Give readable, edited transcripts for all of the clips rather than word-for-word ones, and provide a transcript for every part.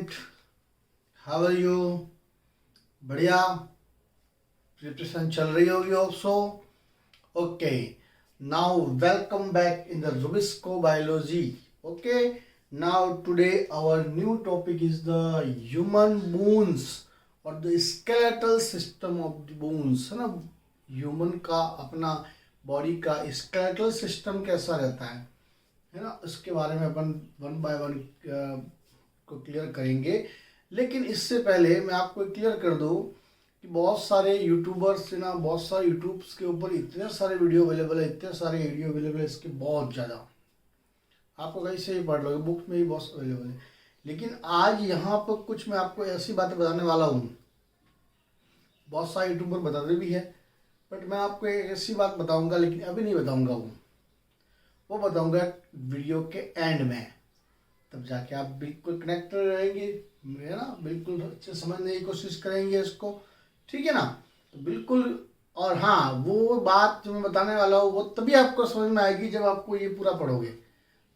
Student, how are you? बढ़िया, preparation चल रही होगी also. Okay, now welcome back in the Rubisco Biology. Okay, now today our new topic is the human bones और the skeletal system of the bones. है ना, human का अपना body का स्केलेटल सिस्टम कैसा रहता है ना, उसके बारे में अपन वन बाय वन को क्लियर करेंगे. लेकिन इससे पहले मैं आपको क्लियर कर दूं कि बहुत सारे यूट्यूबर्स है ना, बहुत सारे यूट्यूब्स के ऊपर इतने सारे वीडियो अवेलेबल है, इतने सारे वीडियो अवेलेबल है, इसके बहुत ज़्यादा आपको कहीं से ही पढ़ लोगे, बुक में ही बहुत अवेलेबल है. लेकिन आज यहाँ पर कुछ मैं आपको ऐसी बातें बताने वाला हूँ, बहुत सारे यूट्यूबर बताते भी है, बट मैं आपको एक ऐसी बात बताऊंगा, लेकिन अभी नहीं बताऊंगा. वो बताऊंगा वीडियो के एंड में, तब जाके आप बिल्कुल कनेक्टेड रहेंगे, है ना, बिल्कुल अच्छे समझने की कोशिश करेंगे इसको, ठीक है ना. तो बिल्कुल, और हाँ, वो बात जो मैं बताने वाला हूँ वो तभी आपको समझ में आएगी जब आपको ये पूरा पढ़ोगे,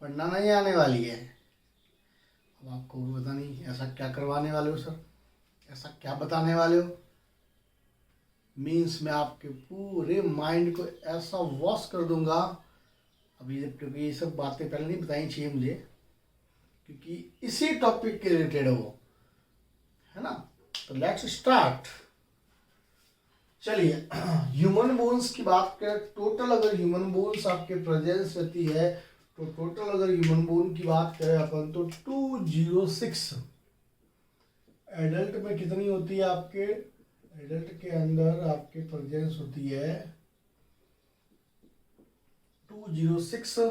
वरना नहीं आने वाली है. अब आपको भी पता नहीं ऐसा क्या करवाने वाले हो सर, ऐसा क्या बताने वाले हो. मीन्स मैं आपके पूरे माइंड को ऐसा वॉश कर दूंगा अभी, क्योंकि ये सब बातें पहले नहीं बतानी चाहिए मुझे, क्योंकि इसी टॉपिक के रिलेटेड है वो, है ना. तो लेट्स स्टार्ट. चलिए, ह्यूमन बोन्स की बात करें, टोटल अगर ह्यूमन बोन्स आपके प्रेजेंस रहती है, तो टोटल अगर ह्यूमन बोन की बात करें अपन तो 206. एडल्ट में कितनी होती है आपके, एडल्ट के अंदर आपके प्रेजेंस होती है 206,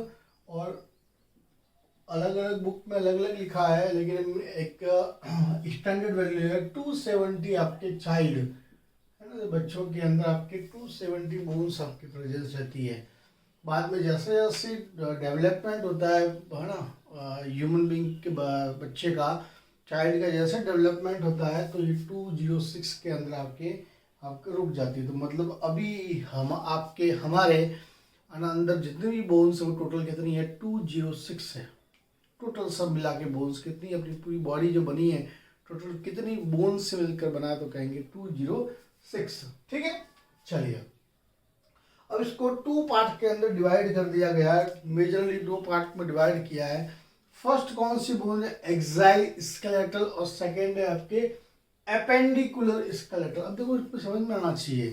और अलग अलग बुक में अलग अलग लिखा है, लेकिन एक स्टैंडर्ड वैल्यू है 270 आपके चाइल्ड, है ना, बच्चों के अंदर आपके 270 बोन्स आपकी प्रेजेंस रहती है. बाद में जैसे जैसे डेवलपमेंट होता है ना, ह्यूमन बीइंग के बच्चे का, चाइल्ड का जैसे डेवलपमेंट होता है, तो ये 206 के अंदर आपके रुक जाती है. तो मतलब अभी हम आपके हमारे अंदर जितनी भी बोन्स है वो टोटल कितनी है, 206 है. टोटल सब मिला के बोन्स कितनी, अपनी पूरी बॉडी जो बनी है टोटल कितनी बोन्स से मिलकर बना है, तो कहेंगे 206. ठीक है. चलिए, अब इसको 2 पार्ट के अंदर डिवाइड कर दिया गया है, मेजरली 2 पार्ट में डिवाइड किया है. फर्स्ट कौन सी बोन है, एक्साइल स्केलेटल, और सेकेंड है आपके एपेंडिकुलर स्केलेटल. अब देखो इसको समझ में आना चाहिए.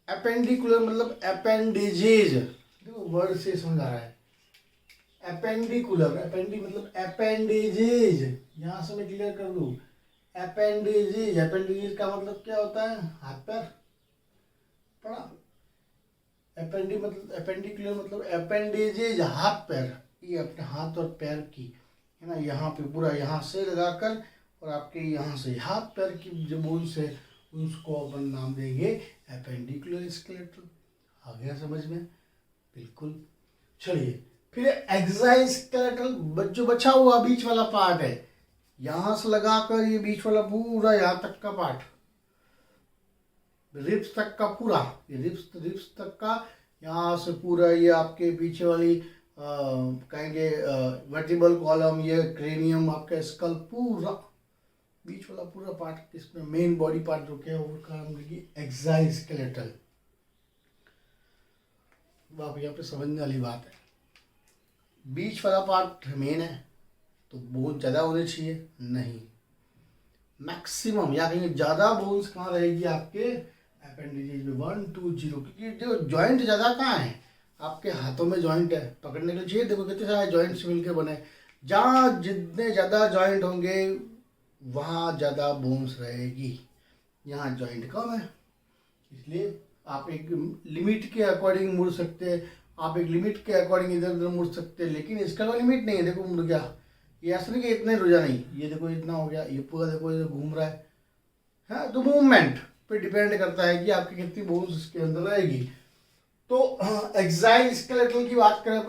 एपेंडिकुलर मतलब अपेंडेजेज, देखो वर्ड से समझ आ रहा है. एपेंडिकुलर, एपेंडी मतलब अपेंडेजेज, यहां से मैं क्लियर कर दूं. अपेंडेजेज, अपेंडेजेज का मतलब क्या होता है, हाथ पैर पड़ा. एपेंडी मतलब एपेंडिकुलर मतलब अपेंडेजेज, हाथ पैर, ये अपने हाथ और पैर की, है ना, यहाँ पे पूरा यहाँ से लगाकर और आपके यहाँ से हाथ पैर की जो बोन्स है उसको अपन नाम देंगे एपेंडिकुलर स्केलेटल. आ गया समझ में? बिल्कुल. चलिए, फिर एक्साइल स्केलेटल, जो बचा हुआ बीच वाला पार्ट है, यहाँ से लगाकर ये बीच वाला पूरा यहाँ तक का पार्ट, रिब्स तक का पूरा, ये रिब्स तक का, यहाँ से पूरा ये आपके पीछे वाली कहेंगे वर्टिबल कॉलम, ये क्रेनियम, आपका स्कल, पूरा बीच वाला पूरा पार्ट, इसमें मेन बॉडी पार्ट जो क्या है वो काम करेगी एक्साइल स्केलेटल. आप यहाँ पे समझने वाली बात है, बीच वाला पार्ट मेन है तो बहुत ज़्यादा होने चाहिए, नहीं, मैक्सिमम या कहीं ज़्यादा बोन्स कहाँ रहेगी आपके अपेंडिजेज में, 120, क्योंकि जो जॉइंट ज़्यादा कहाँ है आपके हाथों में, जॉइंट है पकड़ने के लिए चाहिए. देखो कितने सारे जॉइंट्स मिलकर बने, जहाँ जितने ज़्यादा जॉइंट होंगे वहाँ ज़्यादा बोन्स रहेगी. यहाँ जॉइंट कम है, इसलिए आप एक लिमिट के अकॉर्डिंग मुड़ सकते हैं, आप एक लिमिट के अकॉर्डिंग इधर उधर मुड़ सकते हैं, लेकिन इसका कोई लिमिट नहीं है. देखो मुड़ गया, ये ऐसा नहीं कि इतना ही रुझा, नहीं, ये देखो इतना हो गया, ये पूरा देखो इधर घूम रहा है. तो मूवमेंट पे डिपेंड करता है कि आपकी कितनी बोन्स इसके अंदर रहेगी. तो एक्साइल स्केलेटल की बात करें,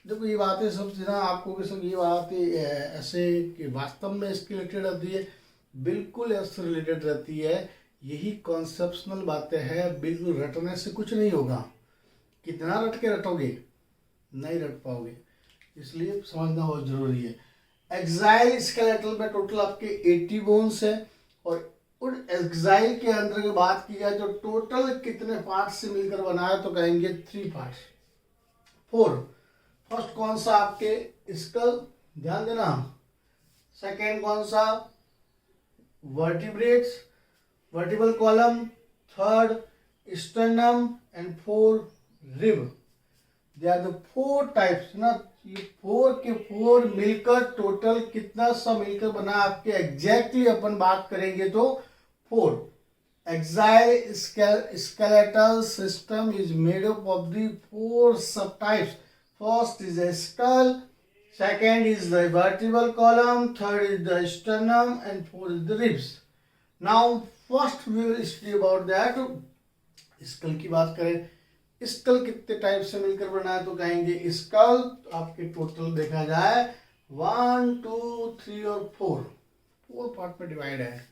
देखो ये बातें सब ना आपको सब ये बातें ऐसे कि वास्तव में इसके रिलेटेड रहती है, बिल्कुल ऐसे रिलेटेड रहती है. यही कॉन्सेप्शनल बातें हैं, बिल्कुल रटने से कुछ नहीं होगा. कितना रट के रटोगे, नहीं रट पाओगे, इसलिए समझना बहुत जरूरी है. एक्साइल स्केलेटल में टोटल आपके 80 बोन्स है, और उन एक्साइल के अंदर अगर बात की जाए तो टोटल कितने पार्ट से मिलकर बना है, तो कहेंगे 3 पार्ट 4। फर्स्ट कौन सा आपके स्कल, ध्यान देना। सेकेंड कौन सा, vertebrates, vertebral column. Third sternum and 4 rib. They are the 4 types ना, ये 4 के 4 मिलकर टोटल कितना सा मिलकर बना आपके एग्जैक्टली अपन बात करेंगे तो 4। Axial skeletal system is made up of the 4 subtypes. First is the skull, second is the vertebral column, third is the sternum, and fourth is the ribs. Now first we will study about that. Skull की बात करें, school कितने type से मिलकर बना है, तो कहेंगे स्कल आपके टोटल देखा जाए 1 2 3 और 4 पार्ट में डिवाइड है।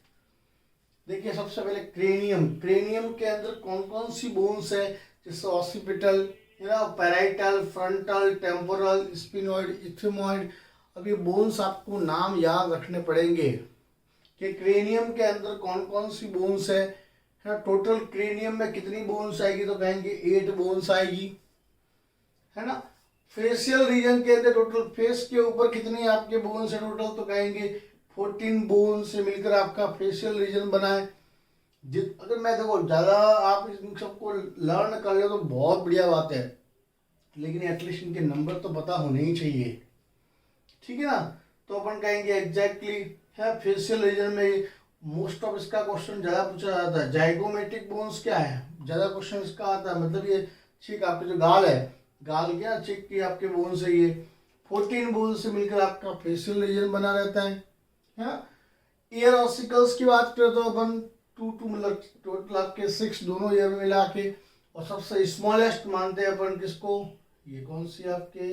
देखिए सबसे पहले क्रेनियम। क्रेनियम के अंदर कौन कौन सी बोन्स है, जैसे occipital, parietal, frontal, temporal, sphenoid, ethmoid. अब ये बोन्स आपको नाम याद रखने पड़ेंगे कि क्रेनियम के अंदर कौन कौन सी बोन्स है ना। टोटल क्रेनियम में कितनी बोन्स आएगी, तो कहेंगे 8 बोन्स आएगी, है ना। फेशियल रीजन के अंदर टोटल फेस के ऊपर कितनी आपके बोन्स है टोटल, तो कहेंगे 14 बोन से मिलकर आपका फेशियल रीजन बना है। अगर मैं देखो ज़्यादा आप इन सबको लर्न कर ले तो बहुत बढ़िया बात है, लेकिन एटलीस्ट इनके नंबर तो पता होने ही चाहिए, ठीक है ना। तो अपन कहेंगे एग्जैक्टली है फेशियल रीजन में मोस्ट ऑफ इसका क्वेश्चन ज़्यादा पूछा जाता है। जाइगोमेट्रिक बोन्स क्या है, ज़्यादा क्वेश्चन इसका आता है, मतलब ये ठीक आपके जो गाल है, गाल क्या चेक की आपके बोन्स है, ये 14 बोन से मिलकर आपका फेशियल रीजन बना रहता है। ईयर ऑसिकल्स की बात करें तो अपन 2 मतलब टोटल आपके 6 दोनों ईयर में मिला के, और सबसे स्मॉलेस्ट मानते हैं अपन किसको, ये कौन सी आपके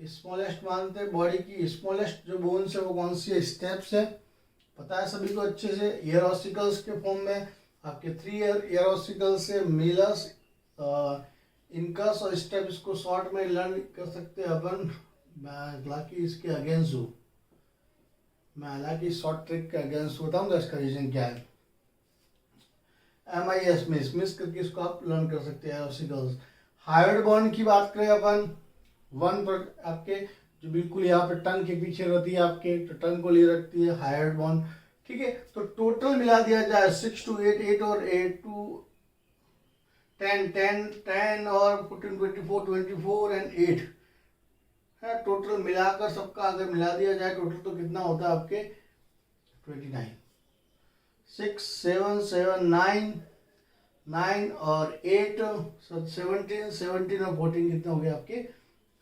स्मॉलेस्ट मानते हैं, बॉडी की स्मॉलेस्ट जो बोन्स है वो कौन सी है, स्टेप्स है, पता है सभी को अच्छे से। ईयर ऑसिकल्स के फॉर्म में आपके 3 ईयर ऑसिकल्स से मिलस, इनकस और स्टेप, इसको शॉर्ट में लर्न कर सकते हैं अपन। मैं हालांकि इसके अगेंस्ट हूँ, मैं हालांकि शॉर्ट ट्रिक के अगेंस्ट बताऊंगा इसका रीजन क्या है। MIS मिस करके इसको आप लर्न कर सकते हैं ऑसिकल्स। हाइड बॉन की बात करें अपन, 1 पर आपके जो बिल्कुल यहाँ पे टंग के पीछे रहती है आपके, तो टंग को लिए रखती है हाइड बॉन, ठीक है। तो टोटल मिला दिया जाए 6 to 8, 8 और 8 to 10 और 14 24 24 एंड 8 है। टोटल मिलाकर सबका अगर मिला दिया जाए टोटल तो कितना होता है आपके 29। 6 7 7 9 और 8 17 और 14 कितना हो गया आपके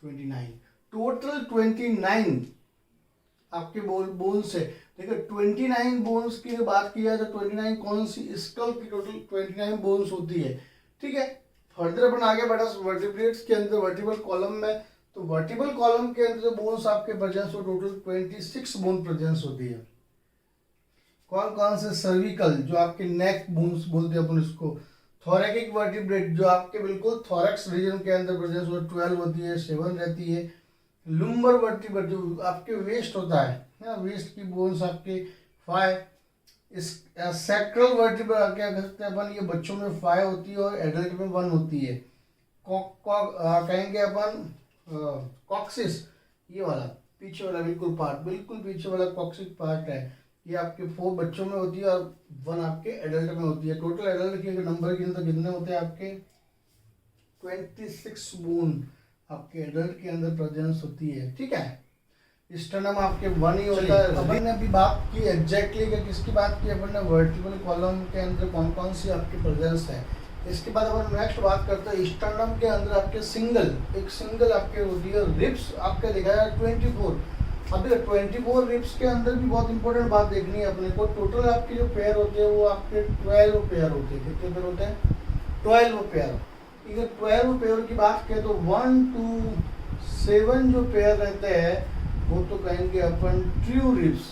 29। टोटल 29 आपके बोन्स है। देखो 29 बोन्स की बात की जाए तो 29 कौन सी, स्कल की टोटल 29 बोन्स होती है, ठीक है। फर्दर अपन आगे बढ़ा वर्टिब्रेट्स के अंदर, वर्टिबल कॉलम में, तो वर्टिबल कॉलम के अंदर जो बोन्स आपके प्रेजेंस हो टोटल 26 बोन प्रेजेंस होती है। कौन कौन से, सर्विकल जो आपके नेक बोन्स बोलते हैं अपन इसको, थोरैकिक वर्टिब्रेट जो आपके बिल्कुल थोरैक्स रीजन के अंदर प्रेजेंस हो 12 होती है, 7 रहती है। लुम्बर वर्टिब्रेट जो आपके वेस्ट होता है ना, वेस्ट की बोन्स आपके 5। इस सैक्रल वर्टिब्रेट क्या कहते हैं अपन, ये बच्चों में 5 होती है और एडल्ट में 1 होती है। कहेंगे अपन कॉक्सिस, ये वाला पीछे वाला बिल्कुल पार्ट, बिल्कुल पीछे वाला कॉक्सिस पार्ट है, ये आपके 4 बच्चों में होती है और 1 आपके एडल्ट में होती है। टोटल एडल्ट के नंबर गिने तो कितने होते हैं आपके 26 बोन आपके एडल्ट के अंदर प्रेजेंस होती है, ठीक है। स्टर्नम आपके 1 ही होता है। अपन ने अभी बात की एग्जैक्टली कि किसकी बात की अपन ने, वर्टिबल कॉलम के अंदर कौन कौन सी आपकी प्रेजेंस है। इसके बाद अपन नेक्स्ट बात करते हैं स्टर्नम के अंदर आपके एक सिंगल आपके होती है रिब्स आपके देखा जाए 24। अभी 24 रिब्स के अंदर भी बहुत इंपॉर्टेंट बात देखनी है अपने को। टोटल आपके जो पेयर होते हैं वो आपके 12 पेयर होते हैं। कितने पेयर होते हैं 12 पेयर। अगर 12 पेयर की बात करें तो 1 to 7 जो पेयर रहते हैं वो तो कहेंगे अपन ट्रू रिब्स।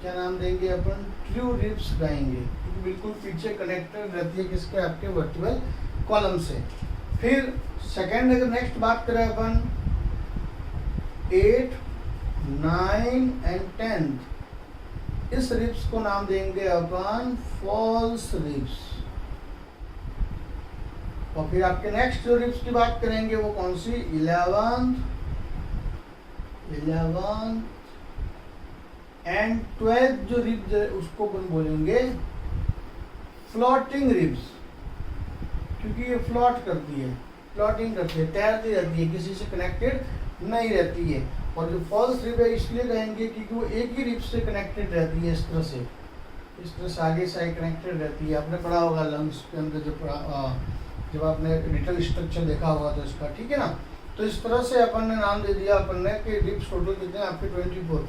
क्या नाम देंगे अपन, ट्रू रिब्स कहेंगे, क्योंकि बिल्कुल पीछे कनेक्टेड रहती है किसके, आपके वर्टिबल कॉलम से। फिर सेकेंड अगर नेक्स्ट बात करें अपन 8 9 एंड 10, इस रिब्स को नाम देंगे अपन फॉल्स रिब्स। और फिर आपके नेक्स्ट जो रिब्स की बात करेंगे वो कौन सी, 11th एंड 12th जो रिब्स है उसको अपन बोलेंगे फ्लोटिंग रिब्स, क्योंकि ये फ्लोट करती है, फ्लोटिंग करती है, तैरती रहती है, किसी से कनेक्टेड नहीं रहती है। और जो फॉल्स रिब है इसलिए कहेंगे क्योंकि वो एक ही रिब से कनेक्टेड रहती है, इस तरह से आगे से कनेक्टेड रहती है। आपने पढ़ा होगा लंग्स के अंदर जब आपने डिटेल स्ट्रक्चर देखा होगा तो इसका, ठीक है ना। तो इस तरह से अपन ने नाम दे दिया अपन ने कि रिब्स टोटल कितने हैं आपके 24।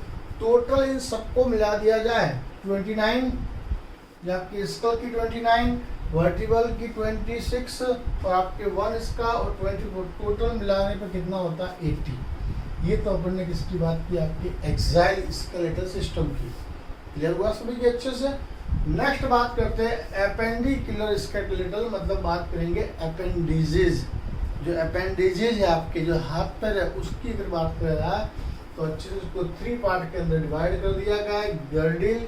टोटल इन सबको मिला दिया जाए 29, या आपकी स्कल की 29, वर्टिबल की 26 और आपके वन इसका और 24, टोटल मिलाने पर कितना होता है 80। ये तो अपन ने किसकी बात की, आपकी एक्साइल स्केलेटल सिस्टम की। क्लियर हुआ सभी के अच्छे से। नेक्स्ट बात करते हैं एपेंडिकुलर स्केलेटल, मतलब बात करेंगे अपेंडिजेज। जो अपेंडिजेज है आपके जो हाथ पैर है उसकी अगर बात कर रहा है तो अच्छे से उसको 3 पार्ट के अंदर डिवाइड कर दिया गया है, गर्डिल,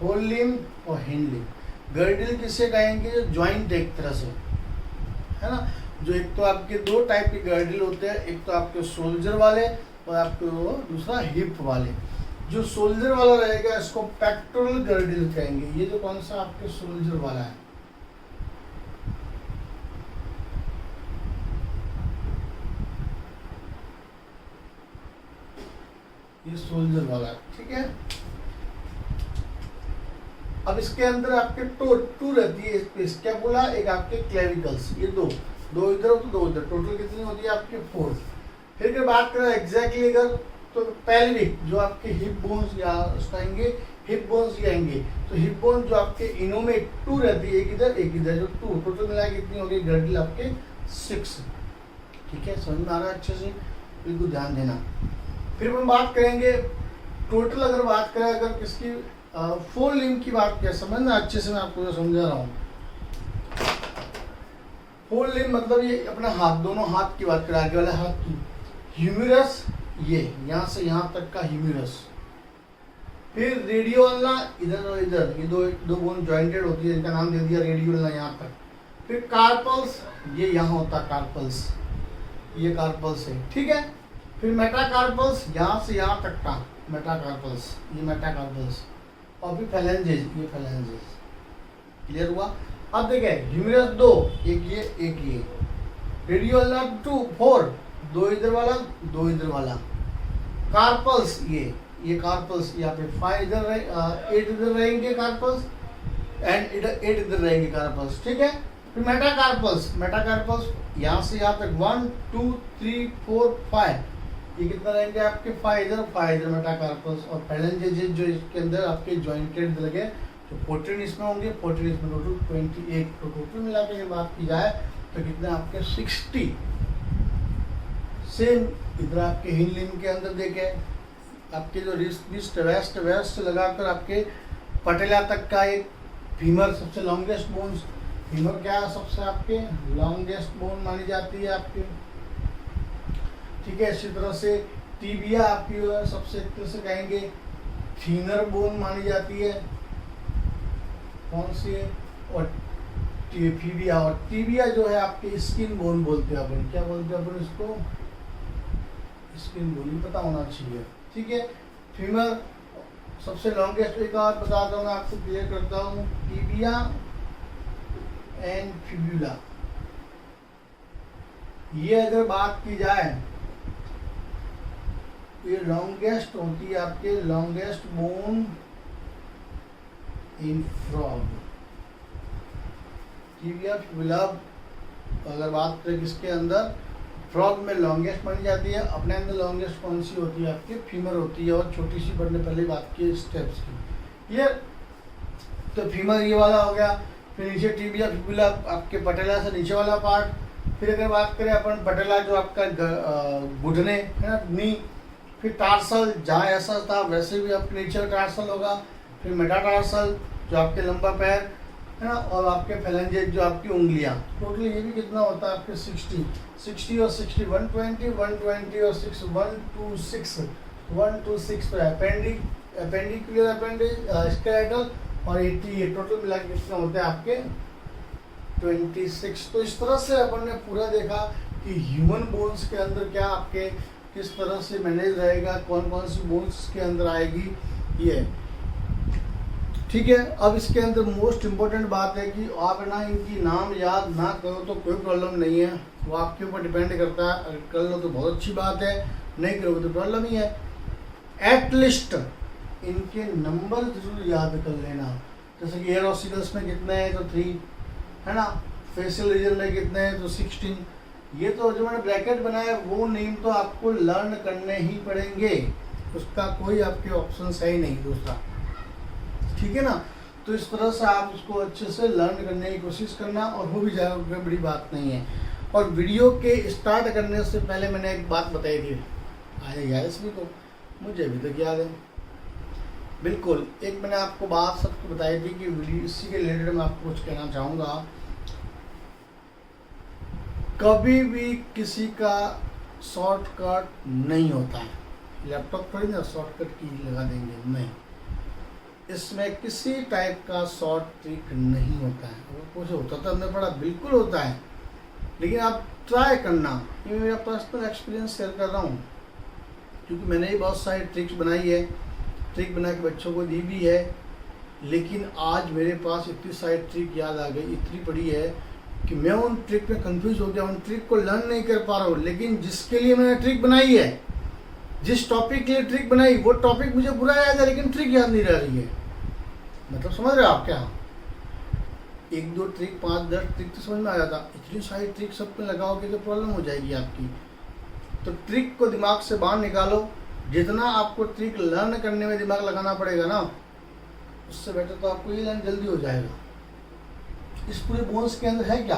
फोरलिम और हिंड लिम। गर्डिल किसे कहेंगे, जो ज्वाइंट एक तरह से है ना, जो एक तो आपके 2 टाइप के गर्डिल होते हैं, एक तो आपके सोल्जर वाले और आपके वो दूसरा हिप वाले। जो सोल्जर वाला रहेगा इसको पेक्टोरल गर्डिल कहेंगे। ये जो कौन सा आपके सोल्जर वाला है, ये सोल्जर वाला है, ठीक है। अब इसके अंदर आपके टू रहती है, क्या बोला, एक आपके क्लेविकल्स, ये दो इधर हो तो 2 इधर, टोटल कितनी होती है आपके 4। फिर अगर बात करें एग्जैक्टली अगर तो पेल्विक जो आपके हिप बोन्स या कहेंगे हिप बोन्स आएंगे, तो हिप बोन जो आपके इनों में 2 रहती है, एक इधर जो 2, टोटल मिला के कितनी होगी गर्डिल आपके 6। ठीक है, समझ में आ रहा है अच्छे से, बिल्कुल ध्यान देना। फिर हम बात करेंगे टोटल, अगर बात करें अगर किसकी फोर लिम्ब की बात किया, समझना अच्छे से, मैं आपको समझा रहा हूँ। फोर लिम्ब मतलब ये अपना हाथ, दोनों हाथ की बात करें, आगे वाले हाथ की, ह्यूमरस ये यहाँ से यहाँ तक का ह्यूमरस, फिर रेडियोल्ना इधर और इधर, ये दो बोन जॉइंटेड होती है, इनका नाम दे दिया रेडियोल्ना यहाँ तक। फिर कार्पल्स, ये यहाँ होता है कार्पल्स, ये कार्पल्स है, ठीक है। फिर मेटाकार्पल्स, यहाँ से यहाँ तक का मेटाकार्पल्स, ये मेटाकार्पल्स, और फिर फैलेंजेस, ये फैलेंजेस। क्लियर हुआ। अब देखें ह्यूमरस 2, एक ये, रेडियोल्ना 2 4, 2 इधर वाला 2 इधर वाला, कार्पल्स ये कार्पल्स यहाँ पे 5 इधर 8 इधर रहेंगे कार्पल्स, एंड इधर 8 इधर रहेंगे कार्पल्स, ठीक है। फिर मेटाकार्पल्स यहाँ से यहाँ तक 1 2 3 4 5, ये कितना रहेंगे आपके 5 इधर मेटाकार्पल्स, और फैलेंजेस जो इसके अंदर आपके जॉइंटेड लगे, तो 14 इसमें होंगे, 14 इसमें, टोटल 28। तो टोटल मिला के बात की जाए तो कितने आपके 60। सेम इधर आपके हिंड लिम्ब के अंदर देखे आपके जो रिस्ट वेस्ट लगाकर आपके पटेला तक का एक फीमर, सबसे लॉन्गेस्ट बोन, फीमर क्या है सबसे आपके लॉन्गेस्ट बोन मानी जाती है आपके, ठीक है। इसी तरह से टीबिया आपकी सबसे एक तरह से कहेंगे थीनर बोन मानी जाती है, कौन सी है, और फीबिया, और टीबिया जो है आपके स्किन बोन बोलते हैं अपन, क्या बोलते हैं अपन इसको, स्किन बोन, पता होना चाहिए, ठीक है। फीमर सबसे लॉन्गेस्ट, एक और बताता हूँ मैं आपको, क्लियर करता हूँ, टीबिया एंड फिब्यूला। ये अगर बात की जाए, ये लॉन्गेस्ट होती है आपके लॉन्गेस्ट बोन इन फ्रॉग। टीबिया फिब्यूला अगर बात करें किसके अंदर, फ्रॉग में लॉन्गेस्ट मानी जाती है। अपने अंदर लॉन्गेस्ट कौन सी होती है आपकी, फीमर होती है, और छोटी सी पढ़ने पहले बात की स्टेप्स की, ये तो फीमर ये वाला हो गया। फिर नीचे टीबिया फिब्यूला आपके पटेला से नीचे वाला पार्ट। फिर अगर बात करें अपन पटेला जो आपका घुटने है ना, नी। फिर टार्सल, जहाँ ऐसा था वैसे भी आपके नीचे टार्सल होगा। फिर मेटाटार्सल जो आपके लंबा पैर है ना, और आपके फैलेंजेस जो आपकी उंगलियां। टोटल ये भी कितना होता है आपके 60 और 60 120 और 6 126, 1 to 6 पे अपेंडिकुलर स्केलेटल और 80 ये टोटल मिला के कितना होते हैं आपके 26। तो इस तरह से अपन ने पूरा देखा कि ह्यूमन बोन्स के अंदर क्या आपके किस तरह से मैनेज रहेगा, कौन कौन सी बोन्स के अंदर आएगी ये, ठीक है। अब इसके अंदर मोस्ट इम्पोर्टेंट बात है कि आप ना इनकी नाम याद ना करो तो कोई प्रॉब्लम नहीं है, वो आपके ऊपर डिपेंड करता है। अगर कर लो तो बहुत अच्छी बात है, नहीं करोगे तो प्रॉब्लम ही है। एटलीस्ट इनके नंबर जरूर याद कर लेना, जैसे कि एयर ऑसिकल्स में कितने हैं तो 3 है ना, फेशियल रीजन में कितने हैं तो 16। ये तो जो मैंने ब्रैकेट बनाया वो नेम तो आपको लर्न करने ही पड़ेंगे, उसका कोई आपके ऑप्शन है ही नहीं दूसरा, ठीक है ना। तो इस तरह से आप उसको अच्छे से लर्न करने की कोशिश करना और हो भी जाएगा, कोई बड़ी बात नहीं है। और वीडियो के स्टार्ट करने से पहले मैंने एक बात बताई थी, आया याद इसमें तो मुझे अभी तक याद है बिल्कुल। एक मैंने आपको बात सबको बताई थी कि वीडियो इसी के रिलेटेड मैं आपको कुछ कहना चाहूँगा। कभी भी किसी का शॉर्टकट नहीं होता है, लैपटॉप पर ना शॉर्टकट की लगा देंगे, नहीं, इसमें किसी टाइप का शॉर्ट ट्रिक नहीं होता है। अगर कुछ होता तो हमने पढ़ा, बिल्कुल होता है, लेकिन आप ट्राई करना। ये मेरा पर्सनल एक्सपीरियंस शेयर कर रहा हूँ, क्योंकि मैंने ही बहुत सारी ट्रिक्स बनाई है, ट्रिक बना के बच्चों को दी भी है, लेकिन आज मेरे पास इतनी सारी ट्रिक याद आ गई, इतनी पड़ी है कि मैं उन ट्रिक में कंफ्यूज हो गया, उन ट्रिक को लर्न नहीं कर पा रहा हूँ। लेकिन जिसके लिए मैंने ट्रिक बनाई है, जिस टॉपिक के लिए ट्रिक बनाई, वो टॉपिक मुझे बुरा याद है लेकिन ट्रिक याद नहीं रह रही है। मतलब समझ रहे हो आप क्या? 1-2 ट्रिक 5-10 ट्रिक तो समझ में आ जाता, इतनी सारी ट्रिक सब पे लगाओगे तो प्रॉब्लम हो जाएगी आपकी। तो ट्रिक को दिमाग से बाहर निकालो, जितना आपको ट्रिक लर्न करने में दिमाग लगाना पड़ेगा ना, उससे बेटर तो आपको ये लर्न जल्दी हो जाएगा। इस पूरे बोन्स के अंदर है क्या,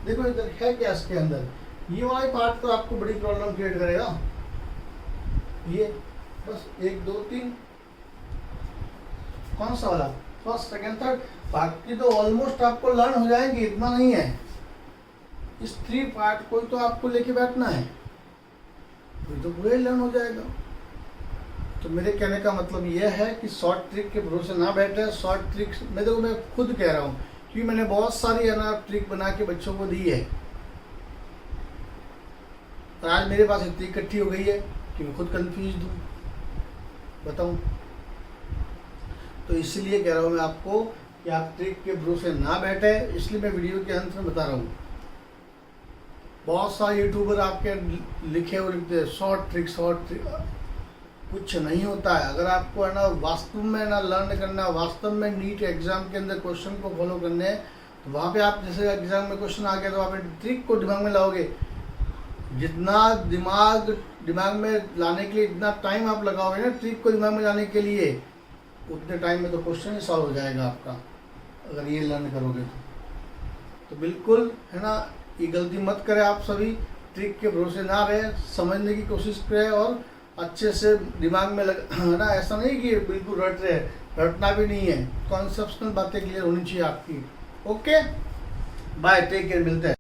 देखो इधर है क्या, इसके अंदर ये वाला पार्ट तो आपको बड़ी प्रॉब्लम क्रिएट करेगा। ये बस 1 2 3 कौन सा वाला, फर्स्ट सेकंड थर्ड, बाकी तो ऑलमोस्ट आपको लर्न हो जाएंगे, इतना नहीं है। इस 3 पार्ट को तो आपको लेके बैठना है, फिर तो पूरा लर्न हो जाएगा। तो मेरे कहने का मतलब यह है कि शॉर्ट ट्रिक के भरोसे ना बैठे। शॉर्ट ट्रिक मैं खुद कह रहा हूँ, क्योंकि मैंने बहुत सारी है ना ट्रिक बना के बच्चों को दी है, और आज मेरे पास इतनी इकट्ठी हो गई है कि मैं खुद कंफ्यूज हूँ, बताऊँ। तो इसलिए कह रहा हूँ मैं आपको कि आप ट्रिक के भरोसे ना बैठे, इसलिए मैं वीडियो के अंत में बता रहा हूँ। बहुत सारे यूट्यूबर आपके लिखे हुए लिखते हैं शॉर्ट ट्रिक, कुछ नहीं होता है। अगर आपको है ना वास्तव में ना लर्न करना, वास्तव में नीट एग्जाम के अंदर क्वेश्चन को फॉलो करने हैं, तो वहाँ पे आप जैसे एग्जाम में क्वेश्चन आ गया तो आप ट्रिक को दिमाग में लाओगे। जितना दिमाग में लाने के लिए जितना टाइम आप लगाओगे ना ट्रिक को दिमाग में लाने के लिए, उतने टाइम में तो क्वेश्चन ही सॉल्व हो जाएगा आपका, अगर ये लर्न करोगे तो बिल्कुल है ना। ये गलती मत करें आप सभी, ट्रिक के भरोसे ना रहे, समझने की कोशिश करें और अच्छे से दिमाग में है ना। ऐसा नहीं कि बिल्कुल रट रहे, रटना भी नहीं है, कॉन्सेप्शनल बातें क्लियर होनी चाहिए आपकी। ओके बाय, टेक केयर, मिलते हैं।